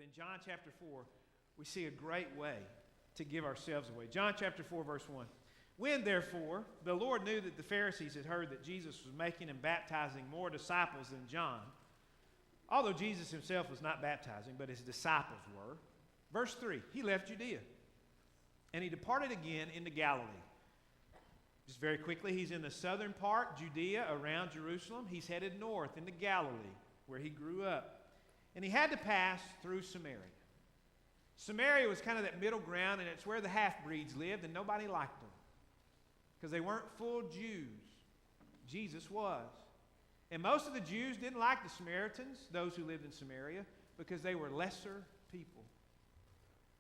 But in John chapter 4, we see a great way to give ourselves away. John chapter 4, verse 1. When, therefore, the Lord knew that the Pharisees had heard that Jesus was making and baptizing more disciples than John, although Jesus himself was not baptizing, but his disciples were, verse 3, he left Judea, and he departed again into Galilee. Just very quickly, he's in the southern part, Judea, around Jerusalem. He's headed north into Galilee, where he grew up. And he had to pass through Samaria. Samaria was kind of that middle ground, and it's where the half-breeds lived, and nobody liked them because they weren't full Jews. Jesus was. And most of the Jews didn't like the Samaritans, those who lived in Samaria, because they were lesser people.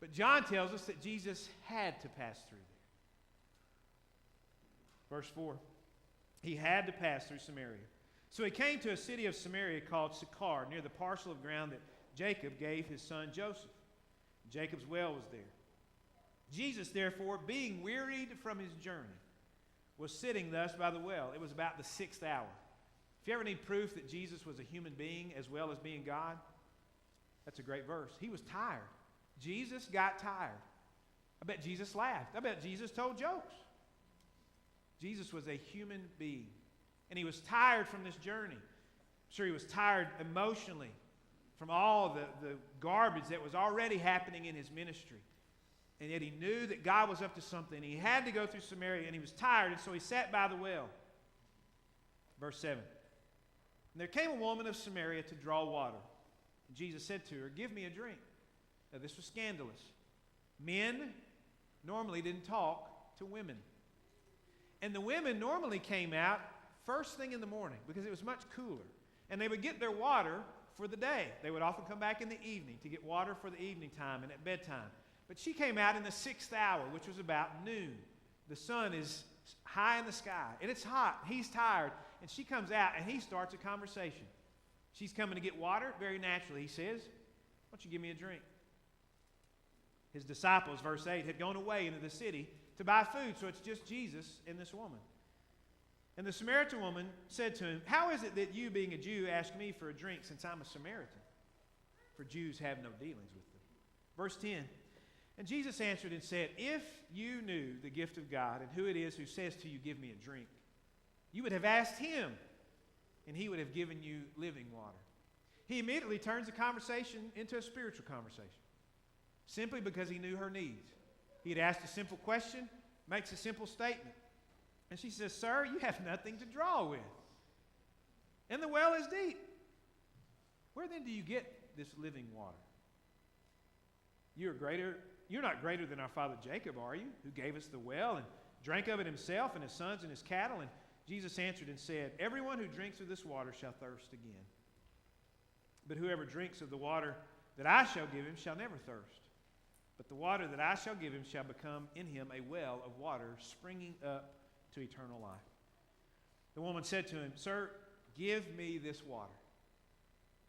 But John tells us that Jesus had to pass through there. Verse 4, he had to pass through Samaria. So he came to a city of Samaria called Sychar, near the parcel of ground that Jacob gave his son Joseph. Jacob's well was there. Jesus, therefore, being wearied from his journey, was sitting thus by the well. It was about the 6th hour. If you ever need proof that Jesus was a human being as well as being God, that's a great verse. He was tired. Jesus got tired. I bet Jesus laughed. I bet Jesus told jokes. Jesus was a human being. And he was tired from this journey. I'm sure he was tired emotionally from all the garbage that was already happening in his ministry. And yet he knew that God was up to something. He had to go through Samaria, and he was tired, and so he sat by the well. Verse 7. And there came a woman of Samaria to draw water. And Jesus said to her, "Give me a drink." Now this was scandalous. Men normally didn't talk to women. And the women normally came out first thing in the morning because it was much cooler. And they would get their water for the day. They would often come back in the evening to get water for the evening time and at bedtime. But she came out in the 6th hour, which was about noon. The sun is high in the sky, and it's hot. He's tired, and she comes out, and he starts a conversation. She's coming to get water. Very naturally, he says, "Why don't you give me a drink?" His disciples, verse 8, had gone away into the city to buy food, so it's just Jesus and this woman. And the Samaritan woman said to him, "How is it that you, being a Jew, ask me for a drink since I'm a Samaritan?" For Jews have no dealings with them. Verse 10, and Jesus answered and said, "If you knew the gift of God and who it is who says to you, 'Give me a drink,' you would have asked him, and he would have given you living water." He immediately turns the conversation into a spiritual conversation, simply because he knew her needs. He had asked a simple question, makes a simple statement. And she says, "Sir, you have nothing to draw with, and the well is deep. Where then do you get this living water? You're not greater than our father Jacob, are you, who gave us the well and drank of it himself and his sons and his cattle?" And Jesus answered and said, "Everyone who drinks of this water shall thirst again. But whoever drinks of the water that I shall give him shall never thirst. But the water that I shall give him shall become in him a well of water springing up to eternal life." The woman said to him, "Sir, give me this water,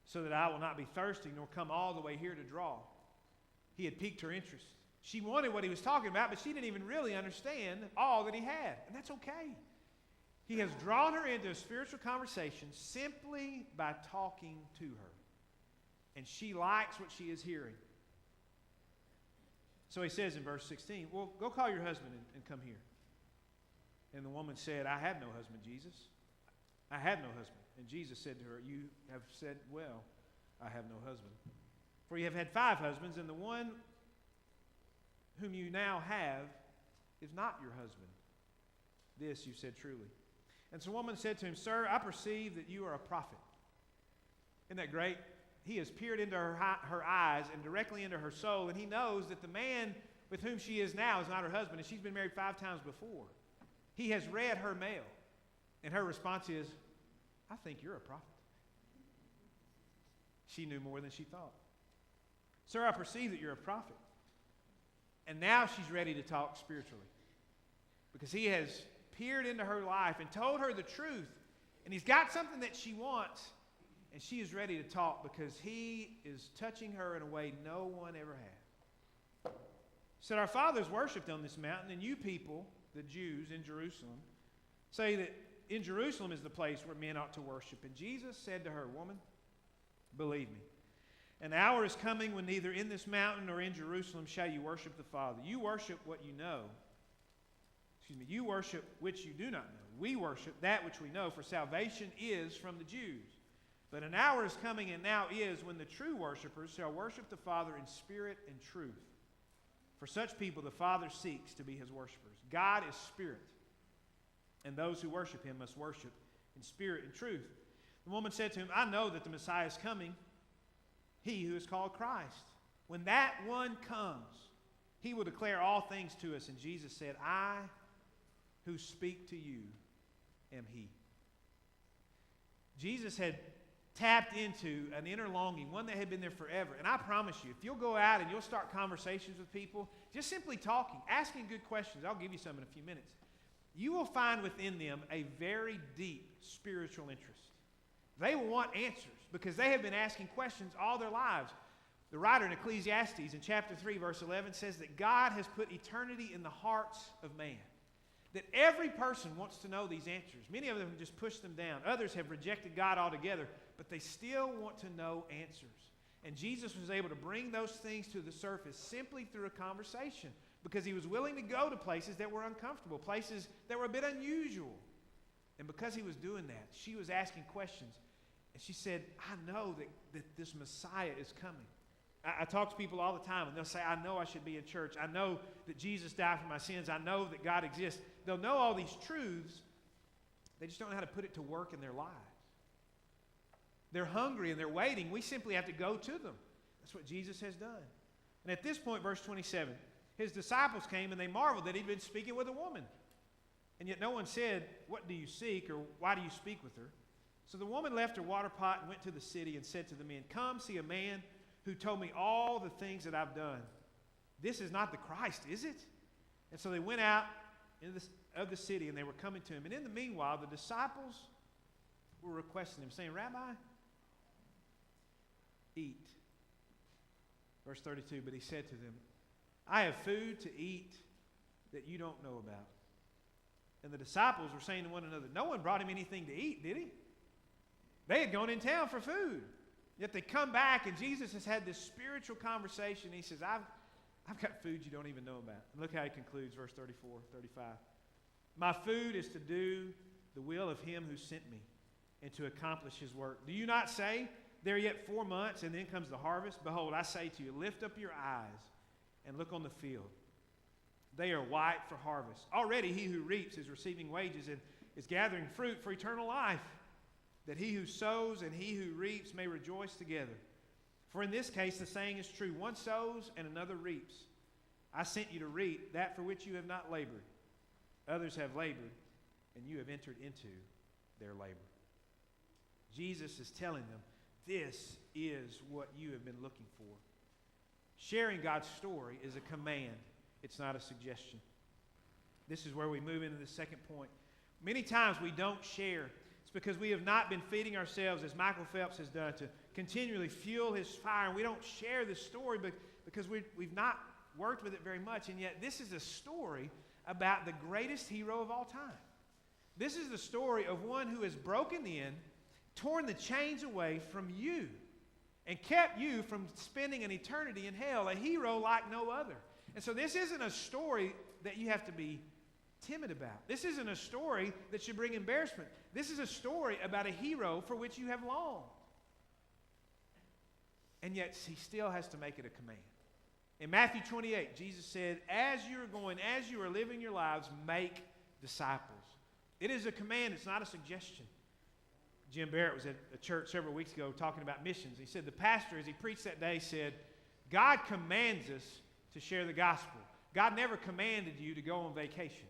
so that I will not be thirsty nor come all the way here to draw." He had piqued her interest. She wanted what he was talking about, but she didn't even really understand all that he had. And that's okay. He has drawn her into a spiritual conversation simply by talking to her. And she likes what she is hearing. So he says in verse 16, "Well, go call your husband and come here." And the woman said, "I have no husband, Jesus. I have no husband." And Jesus said to her, "You have said well, I have no husband. For you have had 5 husbands, and the one whom you now have is not your husband. This you said truly." And so the woman said to him, "Sir, I perceive that you are a prophet." Isn't that great? He has peered into her eyes and directly into her soul, and he knows that the man with whom she is now is not her husband, and she's been married 5 times before. He has read her mail, and her response is, "I think you're a prophet." She knew more than she thought. "Sir, I perceive that you're a prophet." And now she's ready to talk spiritually, because he has peered into her life and told her the truth, and he's got something that she wants, and she is ready to talk because he is touching her in a way no one ever had. He said, "Our fathers worshipped on this mountain, and you people, the Jews in Jerusalem, say that in Jerusalem is the place where men ought to worship." And Jesus said to her, "Woman, believe me, An hour is coming when neither in this mountain nor in Jerusalem shall you worship the Father. You worship what you know. You worship which you do not know. We worship that which we know, for salvation is from the Jews. But an hour is coming, and now is, when the true worshipers shall worship the Father in spirit and truth. For such people the Father seeks to be his worshipers. God is spirit, and those who worship him must worship in spirit and truth. The woman said to him, I know that the Messiah is coming, he who is called Christ. When that one comes, he will declare all things to us. And Jesus said, I who speak to you am he. Jesus had tapped into an inner longing, one that had been there forever. And I promise you, if you'll go out and you'll start conversations with people, just simply talking, asking good questions, I'll give you some in a few minutes, you will find within them a very deep spiritual interest. They will want answers because they have been asking questions all their lives. The writer in Ecclesiastes in chapter 3, verse 11 says that God has put eternity in the hearts of man. That every person wants to know these answers. Many of them just push them down. Others have rejected God altogether, but they still want to know answers. And Jesus was able to bring those things to the surface simply through a conversation because he was willing to go to places that were uncomfortable, places that were a bit unusual. And because he was doing that, she was asking questions. And she said, I know that this Messiah is coming. I talk to people all the time, and they'll say, I know I should be in church. I know that Jesus died for my sins. I know that God exists. They'll know all these truths. They just don't know how to put it to work in their lives. They're hungry and they're waiting. We simply have to go to them. That's what Jesus has done. And at this point, verse 27, his disciples came and they marveled that he'd been speaking with a woman. And yet no one said, what do you seek, or why do you speak with her? So the woman left her water pot and went to the city and said to the men, come see a man who told me all the things that I've done. This is not the Christ, is it? And so they went out of the city, and they were coming to him. And in the meanwhile, the disciples were requesting him, saying, Rabbi, eat. Verse 32, but he said to them, I have food to eat that you don't know about. And the disciples were saying to one another, no one brought him anything to eat, did he? They had gone in town for food. Yet they come back, and Jesus has had this spiritual conversation. He says, I've got food you don't even know about. And look how he concludes, verse 34, 35. My food is to do the will of him who sent me and to accomplish his work. Do you not say, there are yet 4 months, and then comes the harvest? Behold, I say to you, lift up your eyes and look on the field. They are white for harvest. Already he who reaps is receiving wages and is gathering fruit for eternal life, that he who sows and he who reaps may rejoice together. For in this case the saying is true, one sows and another reaps. I sent you to reap that for which you have not labored. Others have labored, and you have entered into their labor. Jesus is telling them, this is what you have been looking for. Sharing God's story is a command. It's not a suggestion. This is where we move into the second point. Many times we don't share. It's because we have not been feeding ourselves, as Michael Phelps has done, to continually fuel his fire. And we don't share this story because we've not worked with it very much. And yet this is a story about the greatest hero of all time. This is the story of one who has broken in, torn the chains away from you, and kept you from spending an eternity in hell, a hero like no other. And so this isn't a story that you have to be timid about. This isn't a story that should bring embarrassment. This is a story about a hero for which you have longed. And yet he still has to make it a command. In Matthew 28, Jesus said, as you are living your lives, make disciples. It is a command, it's not a suggestion. Jim Barrett was at a church several weeks ago talking about missions. He said the pastor, as he preached that day, said, God commands us to share the gospel. God never commanded you to go on vacation.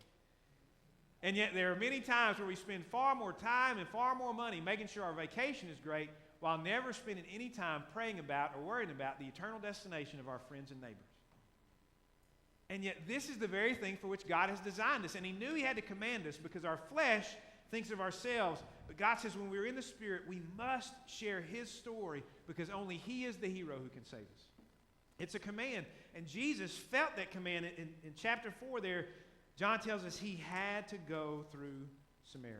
And yet there are many times where we spend far more time and far more money making sure our vacation is great while never spending any time praying about or worrying about the eternal destination of our friends and neighbors. And yet this is the very thing for which God has designed us. And he knew he had to command us because our flesh thinks of ourselves. But God says when we're in the Spirit, we must share his story because only he is the hero who can save us. It's a command. And Jesus felt that command. In chapter 4 there, John tells us he had to go through Samaria.